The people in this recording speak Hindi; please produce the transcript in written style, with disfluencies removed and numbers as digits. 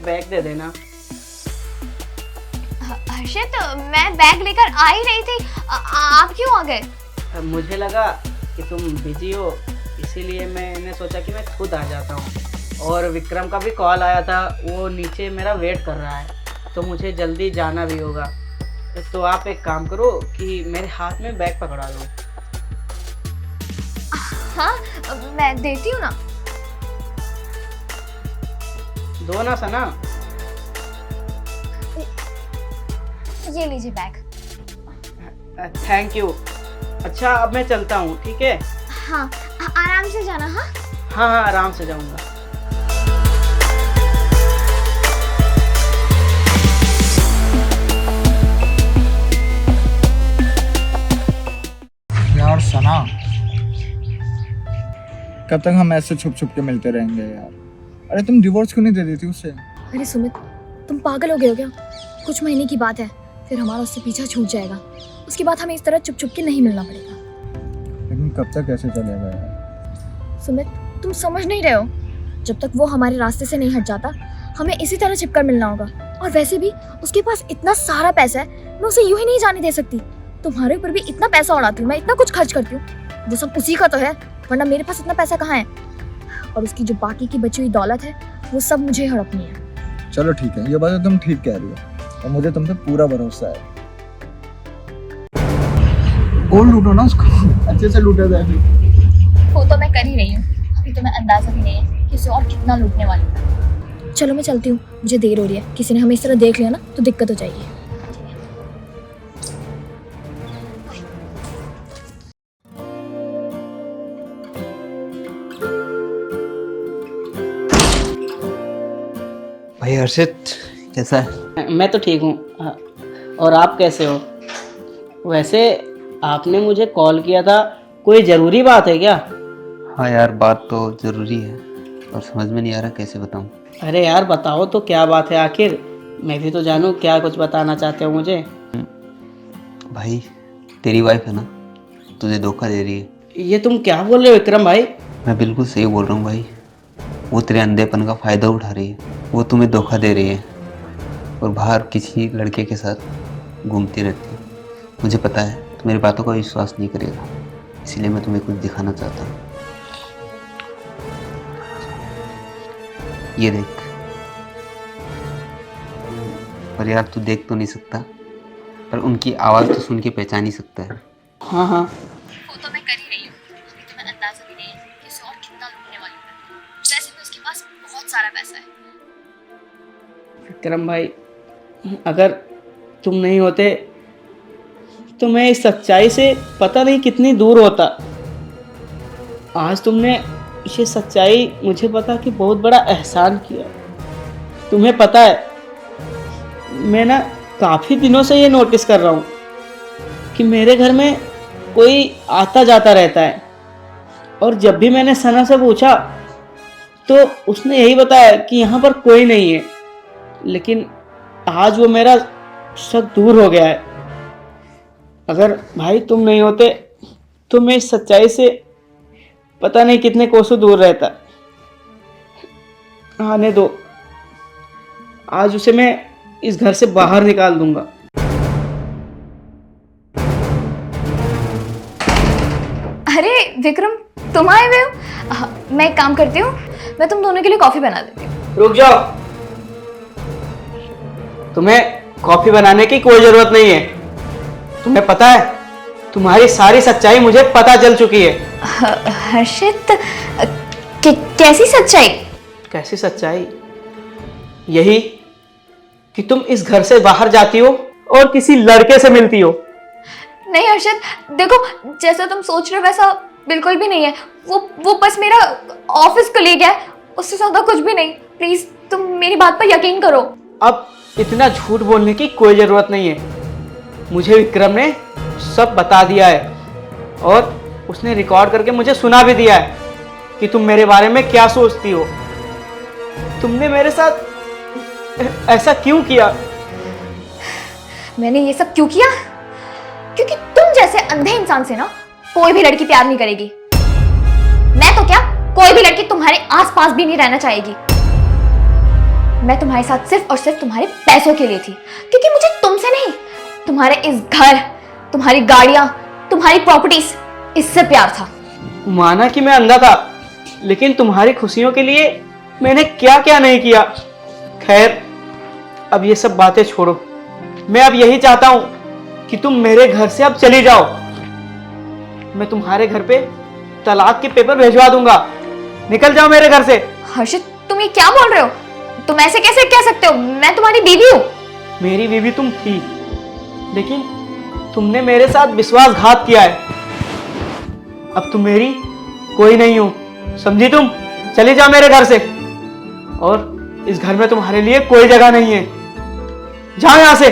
बैग दे देना। हर्षित, मैं बैग लेकर आ ही रही थी, आप क्यों आ गए? मुझे लगा कि तुम बिजी हो, इसीलिए मैंने सोचा कि मैं खुद आ जाता हूँ। और विक्रम का भी कॉल आया था, वो नीचे मेरा वेट कर रहा है, तो मुझे जल्दी जाना भी होगा। तो आप एक काम करो कि मेरे हाथ में बैग पकड़ा दो। हाँ, मैं देती हूँ ना। दो ना सना। ये लीजिए बैग। Thank you. अच्छा, अब मैं चलता हूँ, ठीक है? हाँ, आराम से जाना। हाँ हाँ हाँ, आराम से जाऊँगा। यार सना, कब तक हम ऐसे छुप छुप के मिलते रहेंगे यार? अरे तुम डिवोर्स क्यों नहीं दे देती उससे? अरे सुमित, तुम पागल हो गए हो क्या? कुछ महीने की बात है, फिर हमारा उससे पीछा छूट जाएगा। उसके बाद हमें इस तरह चुप चुप के नहीं मिलना पड़ेगा। लेकिन कब तक ऐसे चलेगा यार? सुमित, तुम समझ नहीं रहे हो। जब तक वो हमारे रास्ते से नहीं हट जाता, हमें इसी तरह चिपकर मिलना होगा। और वैसे भी उसके पास इतना सारा पैसा है, मैं उसे यूं ही नहीं जाने दे सकती। तुम्हारे ऊपर भी इतना पैसा उड़ाती हूँ मैं, इतना कुछ खर्च करती हूँ, वो सब उसी का तो है, वरना मेरे पास इतना पैसा कहाँ है? और उसकी जो बाकी की बची हुई दौलत है, वो सब मुझे हड़पनी है। चलो ठीक है, ये बात तो तुम ठीक कह रही हो और मुझे तुम पे पूरा भरोसा है। और लूटो ना उसको, अच्छे से लूटा जाए। वो तो मैं कर ही रही हूँ, अभी तुम्हें अंदाजा भी नहीं है कि उसे और कितना लूटने वाली हूँ। चलो मैं चलती हूँ, मुझे देर हो रही है। किसी ने हमें इस तरह देख लिया ना तो दिक्कत हो जाएगी। भाई हर्षित, कैसा है? मैं तो ठीक हूँ। और आप कैसे हो? वैसे आपने मुझे कॉल किया था, कोई ज़रूरी बात है क्या? हाँ यार, बात तो ज़रूरी है और समझ में नहीं आ रहा कैसे बताऊँ। अरे यार बताओ तो, क्या बात है आखिर? मैं भी तो जानूँ क्या कुछ बताना चाहते हो मुझे। भाई, तेरी वाइफ है ना, तुझे धोखा दे रही है। ये तुम क्या बोल रहे हो विक्रम भाई? मैं बिल्कुल सही बोल रहा हूँ भाई। वो तेरे अंधेपन का फ़ायदा उठा रही है, वो तुम्हें धोखा दे रही है और बाहर किसी लड़के के साथ घूमती रहती है। मुझे पता है तो मेरी बातों का विश्वास नहीं करेगा, इसलिए मैं तुम्हें कुछ दिखाना चाहता हूँ। ये देख। पर यार तू देख तो नहीं सकता, पर उनकी आवाज़ तो सुन के पहचान ही सकता है। हाँ हाँ, वो तो मैं कर ही रही हूँ, अभी तुम्हें अंदाजा भी नहीं है कि उसे और कितना लूटने वाली हूँ। वैसे भी उसके पास बहुत सारा पैसा है। विक्रम भाई, अगर तुम नहीं होते तो मैं इस सच्चाई से पता नहीं कितनी दूर होता। आज तुमने ये सच्चाई मुझे पता कि बहुत बड़ा एहसान किया। तुम्हें पता है, मैं ना काफ़ी दिनों से ये नोटिस कर रहा हूँ कि मेरे घर में कोई आता जाता रहता है, और जब भी मैंने सना से पूछा तो उसने यही बताया कि यहाँ पर कोई नहीं है। लेकिन आज वो मेरा शक दूर हो गया है। अगर भाई तुम नहीं होते तो मैं इस सच्चाई से पता नहीं कितने कोसों दूर रहता। आने दो, आज उसे मैं इस घर से बाहर निकाल दूंगा। अरे विक्रम, तुम आए हुए हो? मैं एक काम करती हूँ, मैं तुम दोनों के लिए कॉफी बना देती हूँ। रुक जाओ, तुम्हें कॉफी बनाने की कोई जरूरत नहीं है। तुम्हें पता है, तुम्हारी सारी सच्चाई मुझे पता चल चुकी है। हर्षित, कैसी सच्चाई? कैसी सच्चाई? यही कि तुम इस घर से बाहर जाती हो और किसी लड़के से मिलती हो। नहीं हर्षित, देखो, जैसा तुम सोच रहे हो वैसा बिल्कुल भी नहीं है। वो बस मेरा ऑफिस कलीग है, उससे ज्यादा कुछ भी नहीं। प्लीज तुम मेरी बात पर यकीन करो। अब इतना झूठ बोलने की कोई जरूरत नहीं है। मुझे विक्रम ने सब बता दिया है और उसने रिकॉर्ड करके मुझे सुना भी दिया है कि तुम मेरे बारे में क्या सोचती हो। तुमने मेरे साथ ऐसा क्यों किया? मैंने ये सब क्यों किया? क्योंकि तुम जैसे अंधे इंसान से ना कोई भी लड़की प्यार नहीं करेगी। मैं तो क्या, कोई भी लड़की तुम्हारे आसपास भी नहीं रहना चाहेगी। मैं तुम्हारे साथ सिर्फ और सिर्फ तुम्हारे पैसों के लिए थी, क्योंकि मुझे तुमसे नहीं, तुम्हारे इस घर, तुम्हारी गाड़ियां, तुम्हारी प्रॉपर्टीज, इससे प्यार था। माना कि मैं अंधा था, लेकिन तुम्हारी खुशियों के लिए मैंने क्या क्या नहीं किया। खैर, अब ये सब बातें छोड़ो। मैं अब यही चाहता हूं कि तुम मेरे घर से अब चली जाओ। मैं तुम्हारे घर पे तलाक के पेपर भिजवा दूंगा। निकल जाओ मेरे घर से। हर्षित, तुम ये क्या बोल रहे हो? तुम ऐसे कैसे कह सकते हो? मैं तुम्हारी बीवी हूँ। मेरी बीवी तुम थी, लेकिन तुमने मेरे साथ विश्वासघात किया है। अब तुम मेरी कोई नहीं हो, समझी तुम? चली जाओ मेरे घर से, और इस घर में तुम्हारे लिए कोई जगह नहीं है। जाओ यहां से।